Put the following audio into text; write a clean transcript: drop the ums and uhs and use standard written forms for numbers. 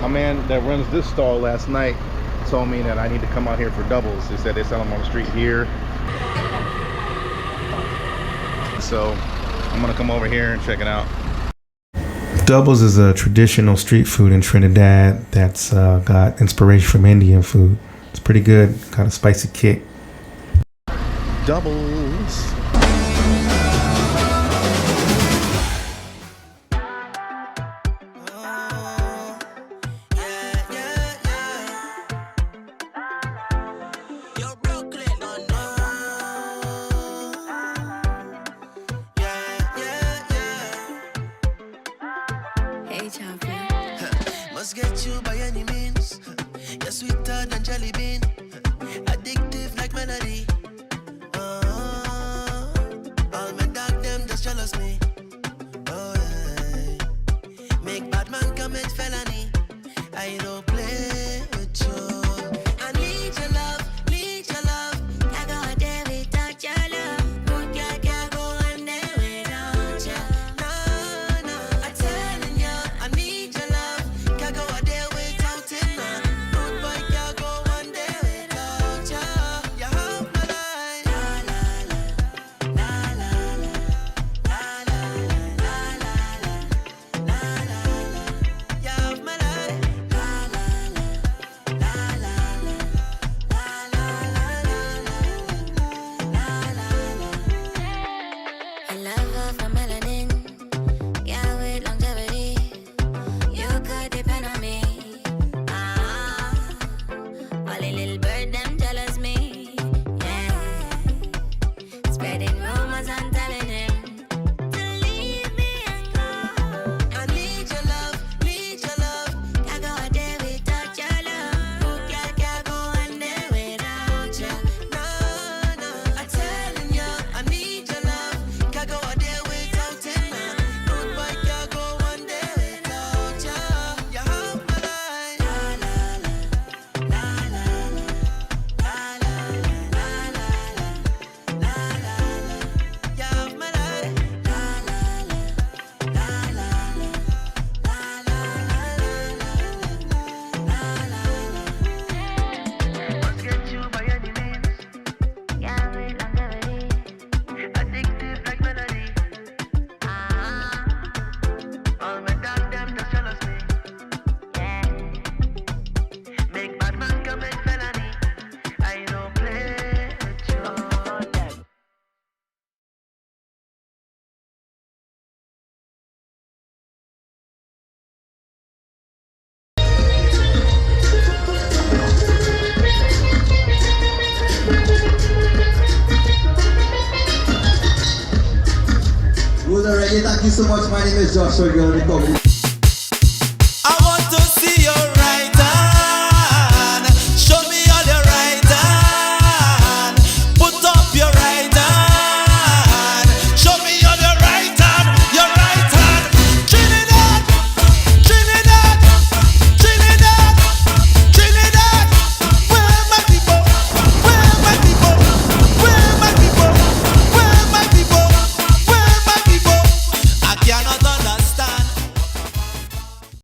My man that runs this stall last night told me that I need to come out here for doubles. They said they sell them on the street here. So I'm gonna come over here and check it out. Doubles is a traditional street food in Trinidad that's got inspiration from Indian food. It's pretty good, got a spicy kick. Doubles. Must get you by any means. You're sweeter than jelly bean, addictive like melody. All my dog them just jealous me. Oh yeah. Make bad man commit felony. I don't play with you. I need your love, need your love. Can't go a day without your love. Good girl can't go one day without you. No, no, I'm telling you, I need your love. Can't go a day without it. Good boy can't go one day without you. You have my life. La la la, la la la, la la la, la la la. You have my life. I love her for melanin, yeah, with longevity. You could depend on me. All the little bird them jealous me. Yeah, spreading rumors and telling him to leave me and go. I need your love, need your love. Can't go a day without your love. Good girl can't go one day without you. No, no, I'm telling you, I need your love. Can't go a day without it. Good boy can't go one day without you. You have my life. La la la, la la la, la la la, la la la. You have my life. La la la, la la la, la la la. Must get you by any means. Yeah, with longevity. Addictive like melody. All my dog them just jealous me. Yeah. Make bad man commit felony. I don't play with you. Good Reggae, thank you so much. My name is Joshua Girl.